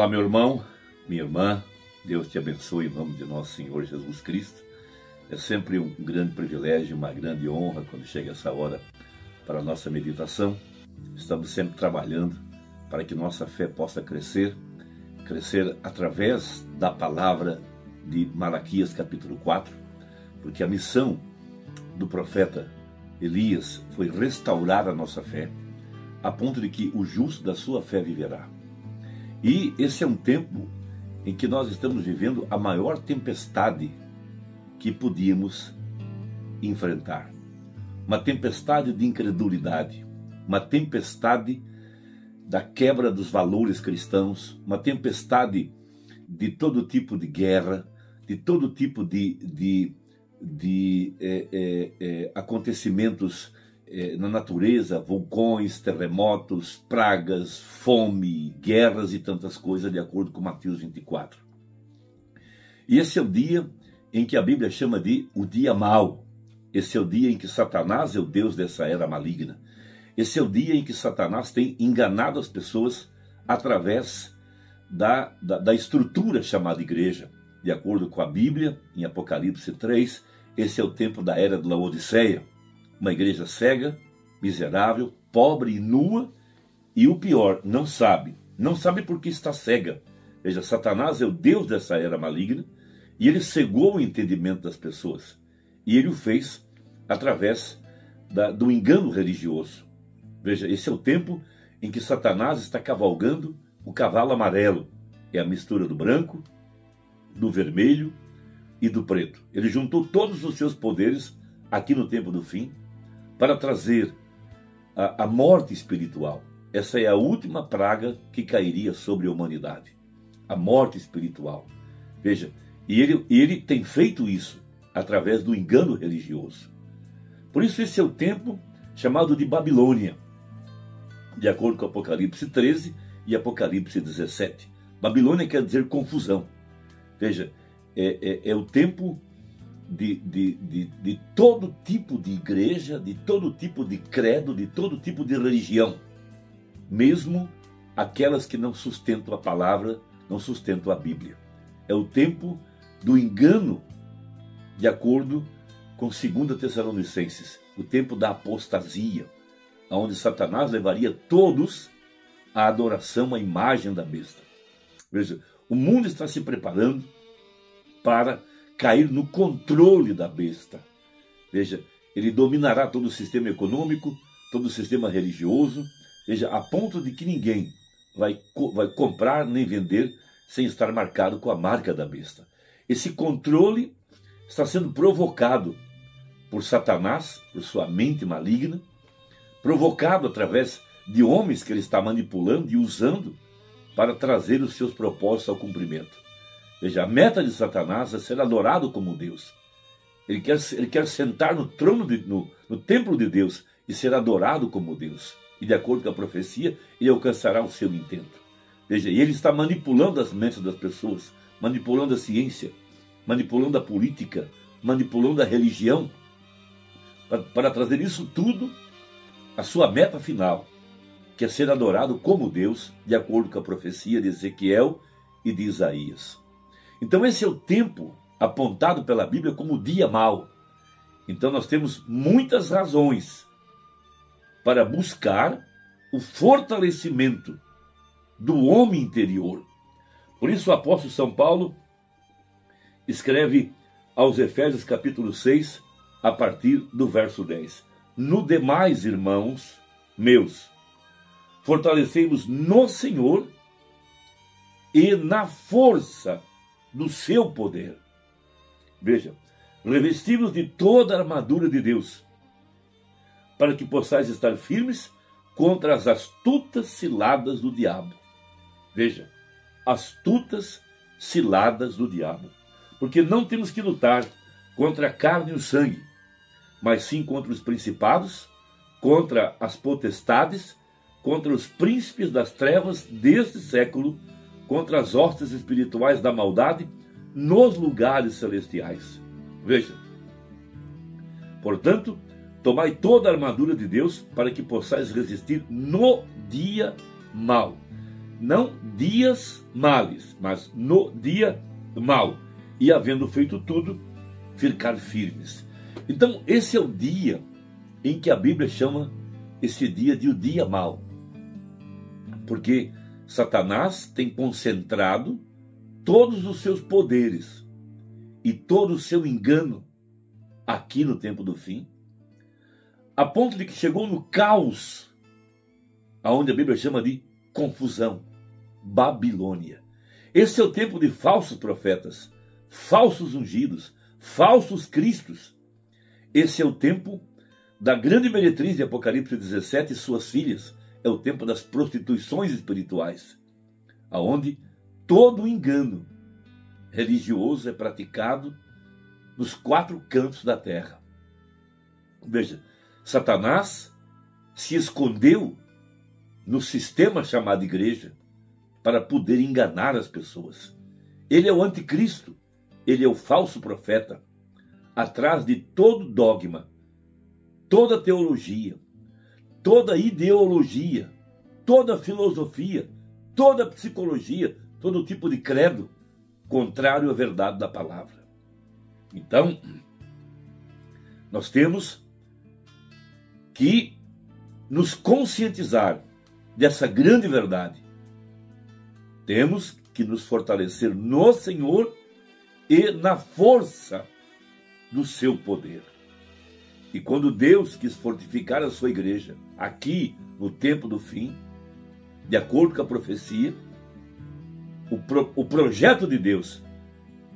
Olá, meu irmão, minha irmã, Deus te abençoe em nome de nosso Senhor Jesus Cristo. É sempre um grande privilégio, uma grande honra quando chega essa hora para a nossa meditação. Estamos sempre trabalhando para que nossa fé possa crescer através da palavra de Malaquias capítulo 4, porque a missão do profeta Elias foi restaurar a nossa fé, a ponto de que o justo da sua fé viverá. E esse é um tempo em que nós estamos vivendo a maior tempestade que podíamos enfrentar. Uma tempestade de incredulidade, uma tempestade da quebra dos valores cristãos, uma tempestade de todo tipo de guerra, de todo tipo de acontecimentos na natureza, vulcões, terremotos, pragas, fome, guerras e tantas coisas, de acordo com Mateus 24. E esse é o dia em que a Bíblia chama de o dia mau. Esse é o dia em que Satanás é o Deus dessa era maligna. Esse é o dia em que Satanás tem enganado as pessoas através da estrutura chamada igreja. De acordo com a Bíblia, em Apocalipse 3, esse é o tempo da era de Laodiceia. Uma igreja cega, miserável, pobre e nua, e o pior, não sabe porque está cega. Veja, Satanás é o Deus dessa era maligna, e ele cegou o entendimento das pessoas. E ele o fez através do engano religioso. Veja, esse é o tempo em que Satanás está cavalgando o cavalo amarelo. É a mistura do branco, do vermelho e do preto. Ele juntou todos os seus poderes aqui no tempo do fim para trazer a morte espiritual. Essa é a última praga que cairia sobre a humanidade. A morte espiritual. Veja, e ele tem feito isso através do engano religioso. Por isso esse é o tempo chamado de Babilônia, de acordo com Apocalipse 13 e Apocalipse 17. Babilônia quer dizer confusão. Veja, é o tempo de todo tipo de igreja, de todo tipo de credo, de todo tipo de religião. Mesmo aquelas que não sustentam a palavra, não sustentam a Bíblia. É o tempo do engano, de acordo com 2 Tessalonicenses. O tempo da apostasia, onde Satanás levaria todos à adoração à imagem da besta. Veja, o mundo está se preparando para cair no controle da besta. Veja, ele dominará todo o sistema econômico, todo o sistema religioso, veja, a ponto de que ninguém vai comprar nem vender sem estar marcado com a marca da besta. Esse controle está sendo provocado por Satanás, por sua mente maligna, provocado através de homens que ele está manipulando e usando para trazer os seus propósitos ao cumprimento. Veja, a meta de Satanás é ser adorado como Deus. Ele quer sentar no trono, no templo de Deus e ser adorado como Deus. E de acordo com a profecia, ele alcançará o seu intento. Veja, e ele está manipulando as mentes das pessoas, manipulando a ciência, manipulando a política, manipulando a religião, para trazer isso tudo à sua meta final, que é ser adorado como Deus, de acordo com a profecia de Ezequiel e de Isaías. Então esse é o tempo apontado pela Bíblia como o dia mau. Então nós temos muitas razões para buscar o fortalecimento do homem interior. Por isso o apóstolo São Paulo escreve aos Efésios capítulo 6, a partir do verso 10. No demais, irmãos meus, fortalecei-vos no Senhor e na força do seu poder. Veja, revesti-vos de toda a armadura de Deus, para que possais estar firmes contra as astutas ciladas do diabo. Veja, astutas ciladas do diabo. Porque não temos que lutar contra a carne e o sangue, mas sim contra os principados, contra as potestades, contra os príncipes das trevas deste século, contra as hostes espirituais da maldade nos lugares celestiais. Veja, portanto, tomai toda a armadura de Deus para que possais resistir no dia mau. não dias males, mas no dia mau. E havendo feito tudo, ficar firmes. Então, esse é o dia em que a Bíblia chama esse dia de o dia mau. Porque Satanás tem concentrado todos os seus poderes e todo o seu engano aqui no tempo do fim, a ponto de que chegou no caos, aonde a Bíblia chama de confusão, Babilônia. Esse é o tempo de falsos profetas, falsos ungidos, falsos cristos. Esse é o tempo da grande meretriz de Apocalipse 17 e suas filhas. É o tempo das prostituições espirituais, aonde todo o engano religioso é praticado nos 4 cantos da terra. Veja, Satanás se escondeu no sistema chamado igreja para poder enganar as pessoas. Ele é o anticristo, ele é o falso profeta, atrás de todo dogma, toda teologia, toda ideologia, toda filosofia, toda psicologia, todo tipo de credo contrário à verdade da palavra. Então, nós temos que nos conscientizar dessa grande verdade. Temos que nos fortalecer no Senhor e na força do seu poder. E quando Deus quis fortificar a sua igreja, aqui no tempo do fim, de acordo com a profecia, o projeto de Deus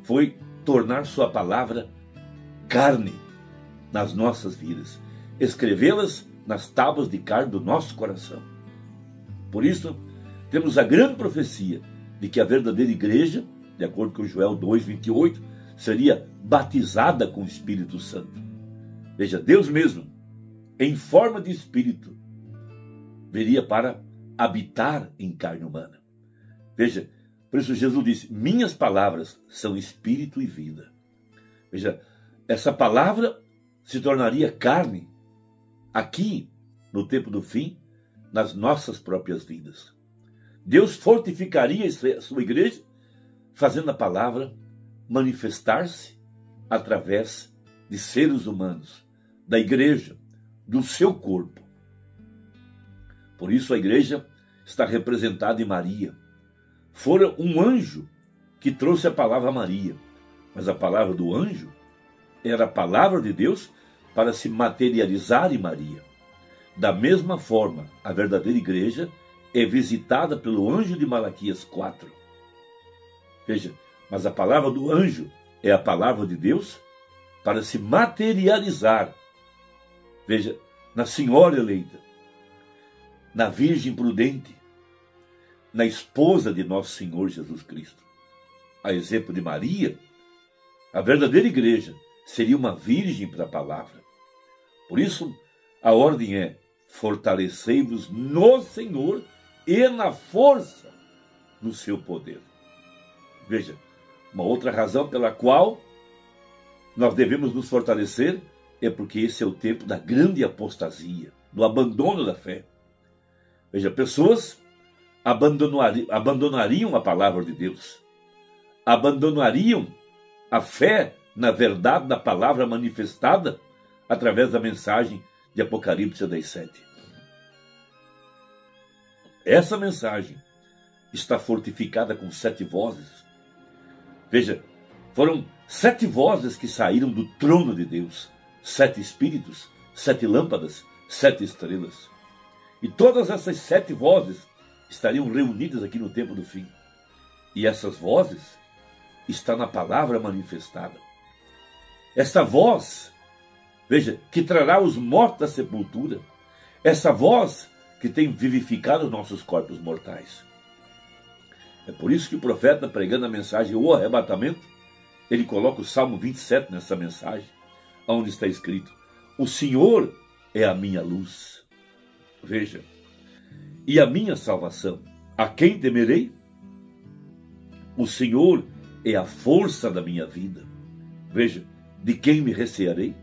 foi tornar sua palavra carne nas nossas vidas, escrevê-las nas tábuas de carne do nosso coração. Por isso, temos a grande profecia de que a verdadeira igreja, de acordo com Joel 2:28, seria batizada com o Espírito Santo. Veja, Deus mesmo, em forma de Espírito, viria para habitar em carne humana. Veja, por isso Jesus disse, minhas palavras são espírito e vida. Veja, essa palavra se tornaria carne aqui, no tempo do fim, nas nossas próprias vidas. Deus fortificaria a sua igreja, fazendo a palavra manifestar-se através de seres humanos, da igreja, do seu corpo. Por isso a igreja está representada em Maria. Fora um anjo que trouxe a palavra a Maria, mas a palavra do anjo era a palavra de Deus para se materializar em Maria. Da mesma forma, a verdadeira igreja é visitada pelo anjo de Malaquias 4. Veja, mas a palavra do anjo é a palavra de Deus para se materializar. Veja, na senhora eleita, na virgem prudente, na esposa de nosso Senhor Jesus Cristo. A exemplo de Maria, a verdadeira igreja seria uma virgem para a palavra. Por isso, a ordem é, fortalecei-vos no Senhor e na força do seu poder. Veja, uma outra razão pela qual nós devemos nos fortalecer é porque esse é o tempo da grande apostasia, do abandono da fé. Veja, pessoas abandonariam a palavra de Deus, abandonariam a fé na verdade da palavra manifestada através da mensagem de Apocalipse 10:7. Essa mensagem está fortificada com 7 vozes. Veja, foram 7 vozes que saíram do trono de Deus, 7 espíritos, 7 lâmpadas, 7 estrelas. E todas essas 7 vozes estariam reunidas aqui no tempo do fim. E essas vozes estão na palavra manifestada. Esta voz, veja, que trará os mortos da sepultura. Essa voz que tem vivificado os nossos corpos mortais. É por isso que o profeta, pregando a mensagem, o arrebatamento, ele coloca o Salmo 27 nessa mensagem, onde está escrito, o Senhor é a minha luz. Veja, e a minha salvação, a quem temerei? O Senhor é a força da minha vida. Veja, de quem me recearei?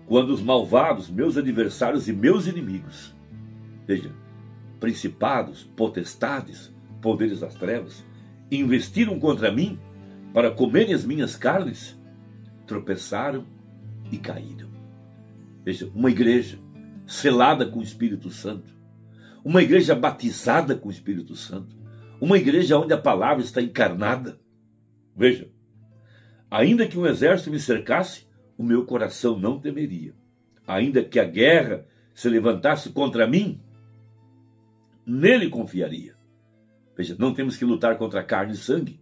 Quando os malvados, meus adversários e meus inimigos, veja, principados, potestades, poderes das trevas, investiram contra mim para comerem as minhas carnes, tropeçaram e caíram. Veja, uma igreja selada com o Espírito Santo, uma igreja batizada com o Espírito Santo, uma igreja onde a palavra está encarnada. Veja, ainda que um exército me cercasse, o meu coração não temeria. Ainda que a guerra se levantasse contra mim, nele confiaria. Veja, não temos que lutar contra carne e sangue,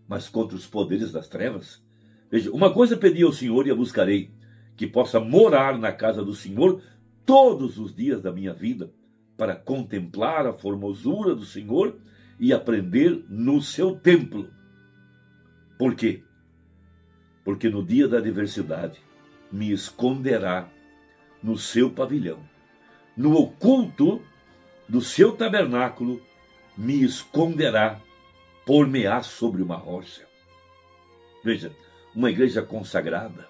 mas contra os poderes das trevas. Veja, uma coisa pedi ao Senhor e a buscarei, que possa morar na casa do Senhor todos os dias da minha vida, para contemplar a formosura do Senhor e aprender no seu templo. Por quê? Porque no dia da adversidade me esconderá no seu pavilhão, no oculto do seu tabernáculo me esconderá, por-me-á sobre uma rocha. Veja, uma igreja consagrada,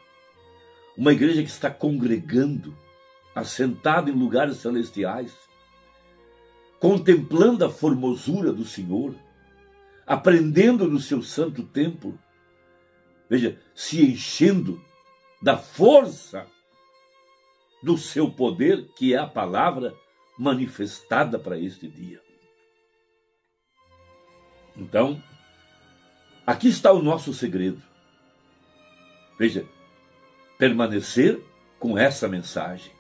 uma igreja que está congregando, assentada em lugares celestiais, contemplando a formosura do Senhor, aprendendo no seu santo templo, veja, se enchendo da força do seu poder, que é a palavra manifestada para este dia. Então, aqui está o nosso segredo. Veja, permanecer com essa mensagem.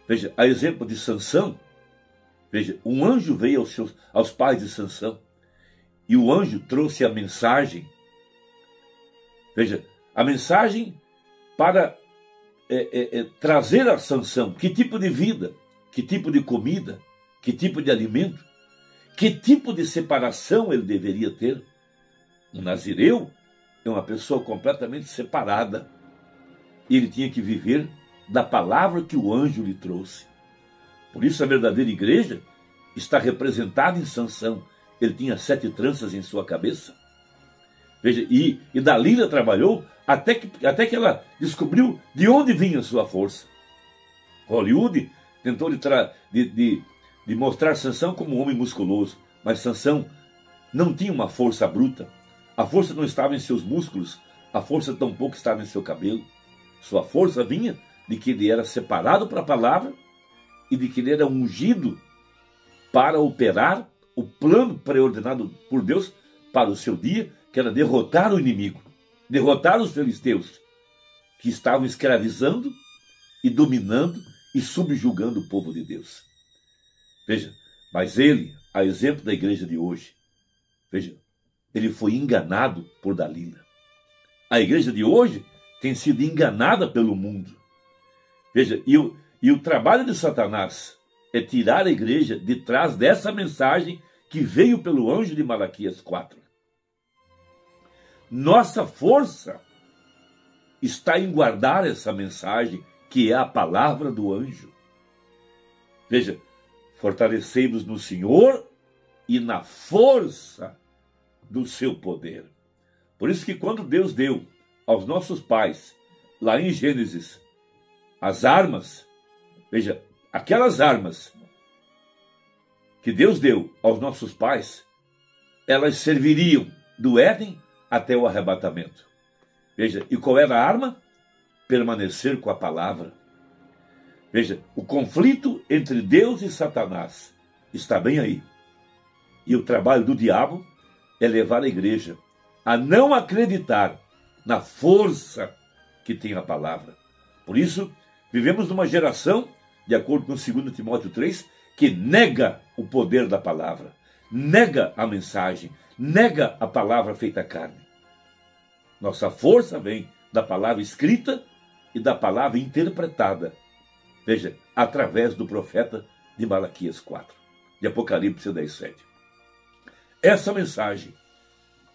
Veja, a exemplo de Sansão, veja, um anjo veio aos pais de Sansão, e o anjo trouxe a mensagem. Veja, a mensagem para trazer a Sansão que tipo de vida, que tipo de comida, que tipo de alimento, que tipo de separação ele deveria ter. Um nazireu é uma pessoa completamente separada. Ele tinha que viver da palavra que o anjo lhe trouxe. Por isso a verdadeira igreja está representada em Sansão. Ele tinha 7 tranças em sua cabeça. Veja, e Dalila trabalhou até que ela descobriu de onde vinha a sua força. Hollywood tentou de mostrar Sansão como um homem musculoso, mas Sansão não tinha uma força bruta. A força não estava em seus músculos, a força tampouco estava em seu cabelo. Sua força vinha de que ele era separado para a palavra e de que ele era ungido para operar o plano preordenado por Deus para o seu dia, que era derrotar o inimigo, derrotar os filisteus, que estavam escravizando e dominando e subjugando o povo de Deus. Veja, mas ele, a exemplo da igreja de hoje, veja, ele foi enganado por Dalila. A igreja de hoje tem sido enganada pelo mundo. Veja, e o trabalho de Satanás é tirar a igreja de trás dessa mensagem que veio pelo anjo de Malaquias 4. Nossa força está em guardar essa mensagem, que é a palavra do anjo. Veja, fortalecei-vos no Senhor e na força do seu poder. Por isso que quando Deus deu aos nossos pais, lá em Gênesis, as armas, veja, aquelas armas que Deus deu aos nossos pais, elas serviriam do Éden até o arrebatamento. Veja, e qual era a arma? Permanecer com a palavra. Veja, o conflito entre Deus e Satanás está bem aí. E o trabalho do diabo é levar a igreja a não acreditar na força que tem a palavra. Por isso, vivemos numa geração, de acordo com 2 Timóteo 3, que nega o poder da palavra, nega a mensagem, nega a palavra feita carne. Nossa força vem da palavra escrita e da palavra interpretada. Veja, através do profeta de Malaquias 4, de Apocalipse 10:7. Essa mensagem,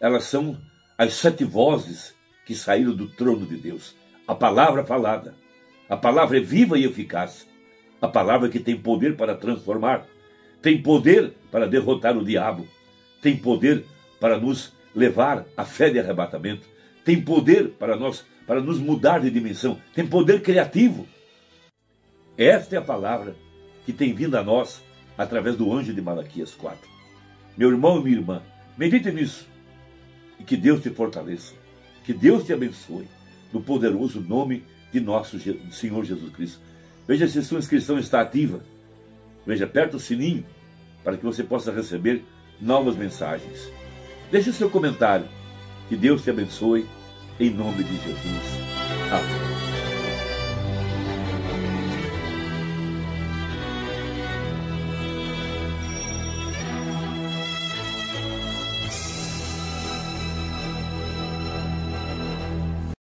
elas são as 7 vozes que saíram do trono de Deus. A palavra falada. A palavra é viva e eficaz. A palavra que tem poder para transformar. Tem poder para derrotar o diabo. Tem poder para nos levar à fé de arrebatamento. Tem poder para nos mudar de dimensão. Tem poder criativo. Esta é a palavra que tem vindo a nós através do anjo de Malaquias 4. Meu irmão e minha irmã, medite nisso e que Deus te fortaleça, que Deus te abençoe, no poderoso nome de nosso Senhor Jesus Cristo. Veja se sua inscrição está ativa. Veja, aperta o sininho para que você possa receber novas mensagens. Deixe o seu comentário. Que Deus te abençoe, em nome de Jesus. Amém.